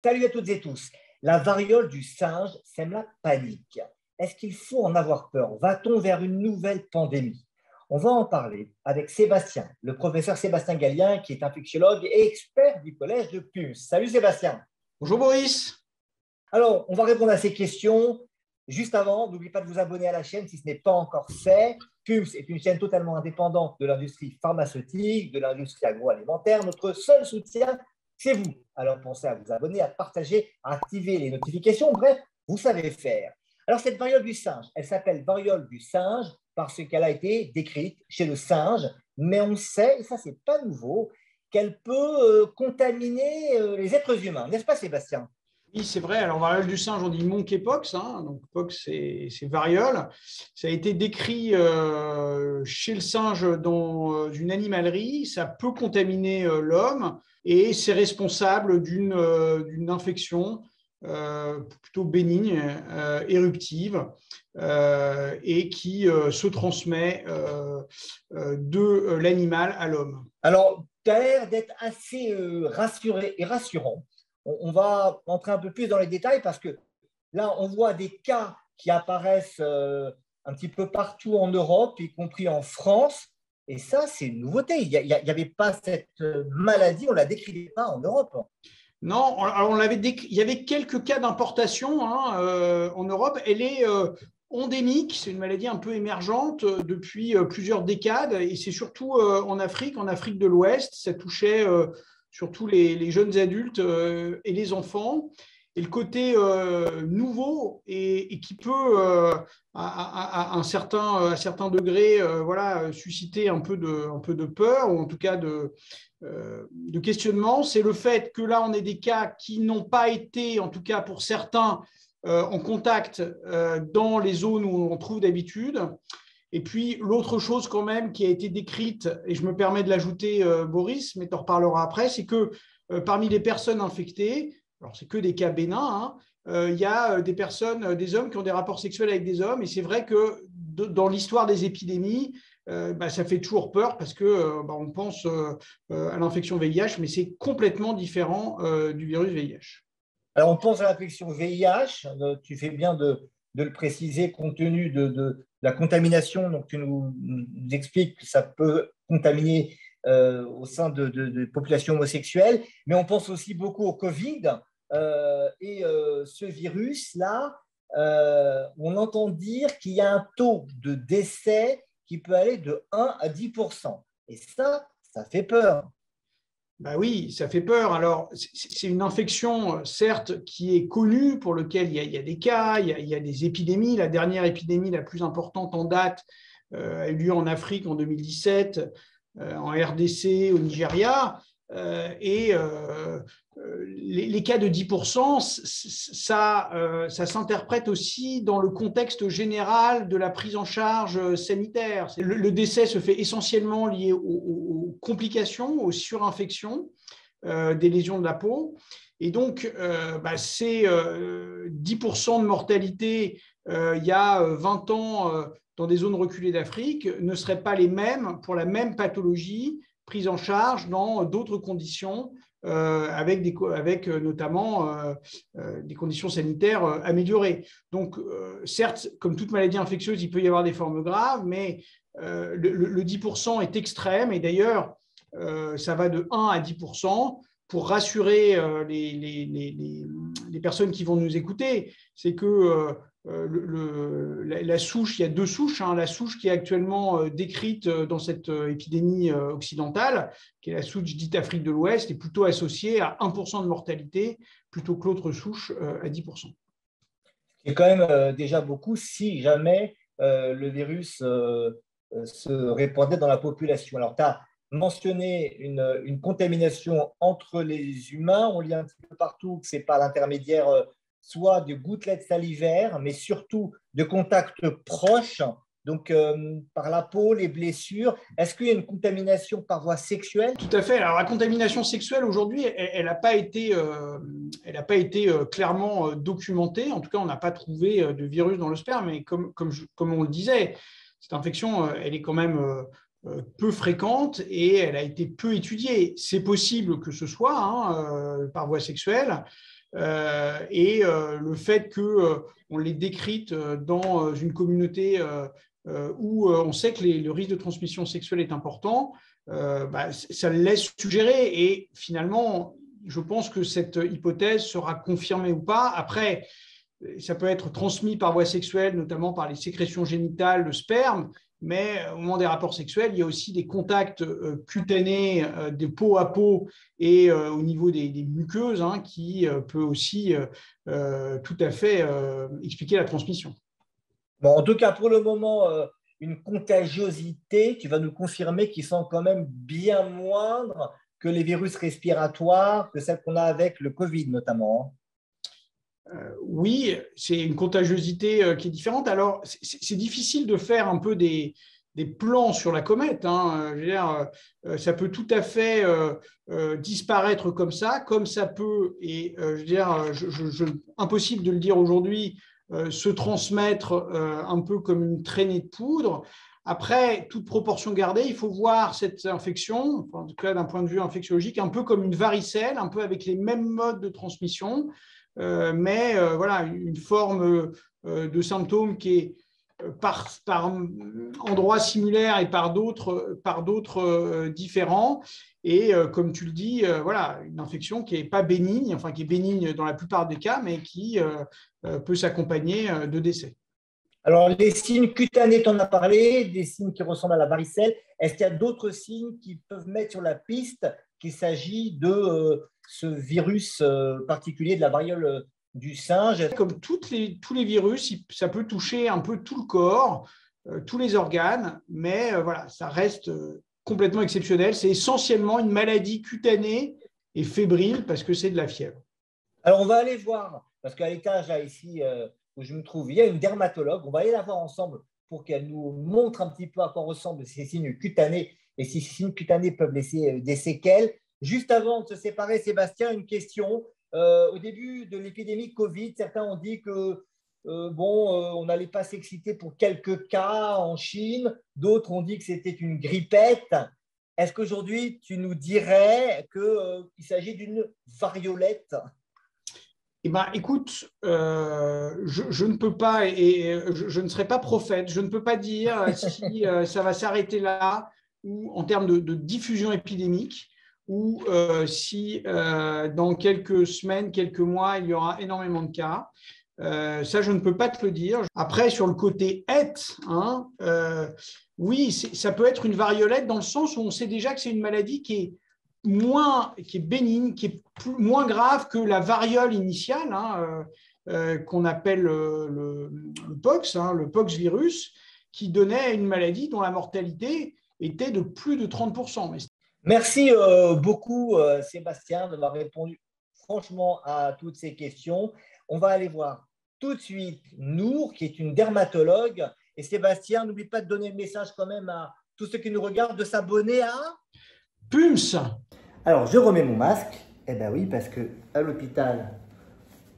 Salut à toutes et tous. La variole du singe sème la panique. Est-ce qu'il faut en avoir peur? Va-t-on vers une nouvelle pandémie? On va en parler avec Sébastien, le professeur Sébastien Gallien, qui est infectiologue et expert du collège de PUMS. Salut Sébastien. Bonjour Boris. Alors, on va répondre à ces questions. Juste avant, n'oubliez pas de vous abonner à la chaîne si ce n'est pas encore fait. PUMS est une chaîne totalement indépendante de l'industrie pharmaceutique, de l'industrie agroalimentaire. Notre seul soutien, c'est vous. Alors, pensez à vous abonner, à partager, à activer les notifications. Bref, vous savez faire. Alors, cette variole du singe, elle s'appelle variole du singe parce qu'elle a été décrite chez le singe. Mais on sait, et ça, c'est pas nouveau, qu'elle peut contaminer les êtres humains. N'est-ce pas, Sébastien? Oui, c'est vrai. Alors, variole du singe, on dit monkeypox. Donc, pox, c'est variole. Ça a été décrit chez le singe dans une animalerie. Ça peut contaminer l'homme et c'est responsable d'une infection plutôt bénigne, éruptive, et qui se transmet de l'animal à l'homme. Alors, tu as l'air d'être assez rassuré et rassurant. On va entrer un peu plus dans les détails parce que là, on voit des cas qui apparaissent un petit peu partout en Europe, y compris en France. Et ça, c'est une nouveauté. Il n'y avait pas cette maladie, on ne la décrivait pas en Europe. Non, alors il y avait quelques cas d'importation en Europe. Elle est endémique, c'est une maladie un peu émergente depuis plusieurs décades et c'est surtout en Afrique de l'Ouest. Ça touchait surtout les jeunes adultes et les enfants. Et le côté nouveau et qui peut, à un certain degré, susciter un peu de peur ou en tout cas de questionnement, c'est le fait que là, on ait des cas qui n'ont pas été, en tout cas pour certains, en contact dans les zones où on trouve d'habitude. Et puis, l'autre chose quand même qui a été décrite, et je me permets de l'ajouter, Boris, mais tu en reparleras après, c'est que parmi les personnes infectées, alors c'est que des cas bénins, il y a des personnes, des hommes qui ont des rapports sexuels avec des hommes, et c'est vrai que dans l'histoire des épidémies, ça fait toujours peur parce que on pense à l'infection VIH, mais c'est complètement différent du virus VIH. Alors, on pense à l'infection VIH, tu fais bien de le préciser compte tenu de la contamination. Donc, tu nous expliques que ça peut contaminer au sein de populations homosexuelles, mais on pense aussi beaucoup au Covid. Ce virus-là, on entend dire qu'il y a un taux de décès qui peut aller de 1 à 10%. Et ça fait peur. Bah oui, ça fait peur. Alors, c'est une infection, certes, qui est connue, pour laquelle il y a des cas, il y a des épidémies. La dernière épidémie la plus importante en date a eu lieu en Afrique en 2017, en RDC, au Nigeria. Les cas de 10%, ça s'interprète aussi dans le contexte général de la prise en charge sanitaire. Le décès se fait essentiellement lié aux complications, aux surinfections des lésions de la peau. Et donc, c'est 10% de mortalité il y a 20 ans dans des zones reculées d'Afrique ne seraient pas les mêmes pour la même pathologie prise en charge dans d'autres conditions, avec notamment des conditions sanitaires améliorées. Donc, certes, comme toute maladie infectieuse, il peut y avoir des formes graves, mais le 10% est extrême, et d'ailleurs, ça va de 1 à 10%. Pour rassurer les personnes qui vont nous écouter, c'est que la souche, il y a deux souches. La souche qui est actuellement décrite dans cette épidémie occidentale, qui est la souche dite Afrique de l'Ouest, est plutôt associée à 1% de mortalité, plutôt que l'autre souche à 10%. C'est quand même déjà beaucoup si jamais le virus se répandait dans la population. Alors, tu as mentionné une contamination entre les humains. On lit un petit peu partout que c'est par l'intermédiaire soit de gouttelettes salivaires, mais surtout de contacts proches, donc par la peau, les blessures. Est-ce qu'il y a une contamination par voie sexuelle? Tout à fait. Alors, la contamination sexuelle, aujourd'hui, elle n'a pas été, clairement documentée. En tout cas, on n'a pas trouvé de virus dans le sperme, mais comme on le disait, cette infection, elle est quand même peu fréquente et elle a été peu étudiée. C'est possible que ce soit par voie sexuelle. le fait qu'on les décrète dans une communauté où on sait que le risque de transmission sexuelle est important, ça le laisse suggérer. Et finalement, je pense que cette hypothèse sera confirmée ou pas. Après, ça peut être transmis par voie sexuelle, notamment par les sécrétions génitales, le sperme, mais au moment des rapports sexuels, il y a aussi des contacts cutanés, de peau à peau et au niveau des muqueuses, qui peut aussi tout à fait expliquer la transmission. Bon, en tout cas, pour le moment, une contagiosité, tu vas nous confirmer qu'ils sont quand même bien moindres que les virus respiratoires, que celles qu'on a avec le Covid notamment. Oui, c'est une contagiosité qui est différente. Alors, c'est difficile de faire un peu des plans sur la comète. Je veux dire, ça peut tout à fait disparaître comme ça peut, et je veux dire, impossible de le dire aujourd'hui, se transmettre un peu comme une traînée de poudre. Après, toute proportion gardée, il faut voir cette infection, en tout cas d'un point de vue infectiologique, un peu comme une varicelle, un peu avec les mêmes modes de transmission, mais voilà, une forme de symptôme qui est par endroits similaires et par d'autres différents. Et comme tu le dis, voilà, une infection qui n'est pas bénigne, enfin qui est bénigne dans la plupart des cas, mais qui peut s'accompagner de décès. Alors, les signes cutanés, tu en as parlé, des signes qui ressemblent à la varicelle. Est-ce qu'il y a d'autres signes qui peuvent mettre sur la piste qu'il s'agit de ce virus particulier de la variole du singe? Comme tous les virus, ça peut toucher un peu tout le corps, tous les organes, mais voilà, ça reste complètement exceptionnel. C'est essentiellement une maladie cutanée et fébrile parce que c'est de la fièvre. Alors, on va aller voir, parce qu'à l'étage, là, ici, où je me trouve, il y a une dermatologue. On va aller la voir ensemble pour qu'elle nous montre un petit peu à quoi ressemblent ces signes cutanés et si ces signes cutanés peuvent laisser des séquelles. Juste avant de se séparer, Sébastien, une question. Au début de l'épidémie Covid, certains ont dit que on n'allait pas s'exciter pour quelques cas en Chine. D'autres ont dit que c'était une grippette. Est-ce qu'aujourd'hui, tu nous dirais qu'il s'agit d'une variolette? Eh ben, écoute, je ne peux pas, et je ne serai pas prophète, je ne peux pas dire si ça va s'arrêter là, ou en termes de diffusion épidémique, ou si dans quelques semaines, quelques mois, il y aura énormément de cas. Ça, je ne peux pas te le dire. Après, sur le côté oui, ça peut être une variolette dans le sens où on sait déjà que c'est une maladie qui est bénigne, qui est moins grave que la variole initiale, qu'on appelle le pox, le pox virus, qui donnait une maladie dont la mortalité était de plus de 30%. Merci beaucoup, Sébastien, d'avoir répondu franchement à toutes ces questions. On va aller voir tout de suite Nour, qui est une dermatologue. Et Sébastien, n'oublie pas de donner le message quand même à tous ceux qui nous regardent de s'abonner à PUMS. Alors, je remets mon masque. Eh bien oui, parce qu'à l'hôpital,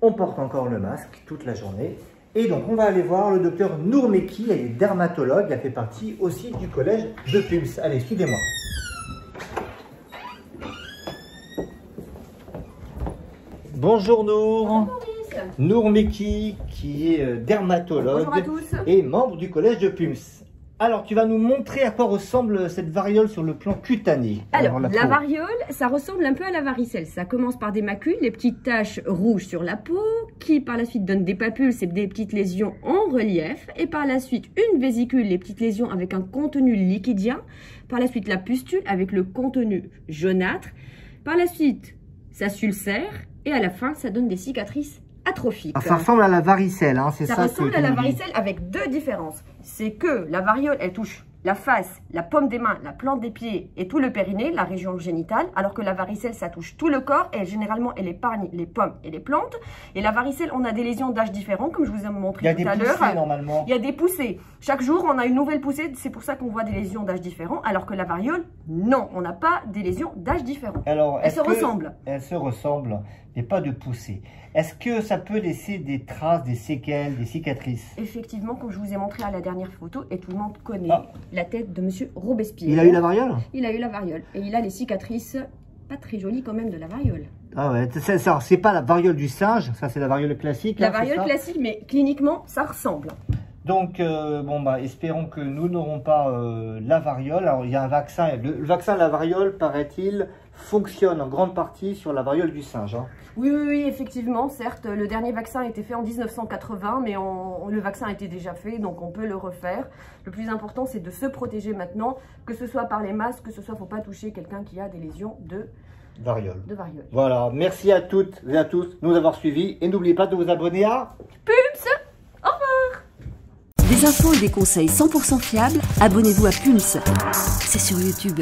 on porte encore le masque toute la journée. Et donc, on va aller voir le docteur Nour Mekki, elle est dermatologue, elle fait partie aussi du collège de PUMS. Allez, suivez-moi. Bonjour Nour. Bonjour Nour Mekki, qui est dermatologue et membre du collège de PUMS. Alors, tu vas nous montrer à quoi ressemble cette variole sur le plan cutané. Alors, la variole, ça ressemble un peu à la varicelle. Ça commence par des macules, des petites taches rouges sur la peau, qui par la suite donnent des papules, c'est des petites lésions en relief. Et par la suite, une vésicule, les petites lésions avec un contenu liquidien. Par la suite, la pustule avec le contenu jaunâtre. Par la suite, ça s'ulcère. Et à la fin, ça donne des cicatrices atrophiques. Ah, ça ressemble à la varicelle, c'est ça? Ça ressemble à la varicelle avec deux différences. C'est que la variole, elle touche la face, la paume des mains, la plante des pieds et tout le périnée, la région génitale, alors que la varicelle, ça touche tout le corps et généralement, elle épargne les pommes et les plantes. Et la varicelle, on a des lésions d'âge différents, comme je vous ai montré tout à l'heure. Il y a des poussées normalement. Il y a des poussées. Chaque jour, on a une nouvelle poussée, c'est pour ça qu'on voit des lésions d'âge différents, alors que la variole, non, on n'a pas des lésions d'âge différents. Alors, elles se ressemblent. Elles se ressemblent, mais pas de poussée. Est-ce que ça peut laisser des traces, des séquelles, des cicatrices? Effectivement, comme je vous ai montré à la dernière photo, et tout le monde connaît la tête de Monsieur Robespierre. Il a eu la variole? Il a eu la variole. Et il a les cicatrices pas très joli quand même de la variole. Ah ouais, c'est pas la variole du singe, ça c'est la variole classique. La variole classique, mais cliniquement, ça ressemble. Donc, bon, bah, espérons que nous n'aurons pas la variole. Alors, il y a un vaccin. Le vaccin de la variole, paraît-il, fonctionne en grande partie sur la variole du singe. Hein. Oui, oui, oui, effectivement. Certes, le dernier vaccin a été fait en 1980, mais le vaccin a été déjà fait, donc on peut le refaire. Le plus important, c'est de se protéger maintenant, que ce soit par les masques, que ce soit, faut pas toucher quelqu'un qui a des lésions de variole. Voilà, merci à toutes et à tous de nous avoir suivis. Et n'oubliez pas de vous abonner à Pulse. Au revoir. Des infos et des conseils 100% fiables, abonnez-vous à Pulse. C'est sur YouTube.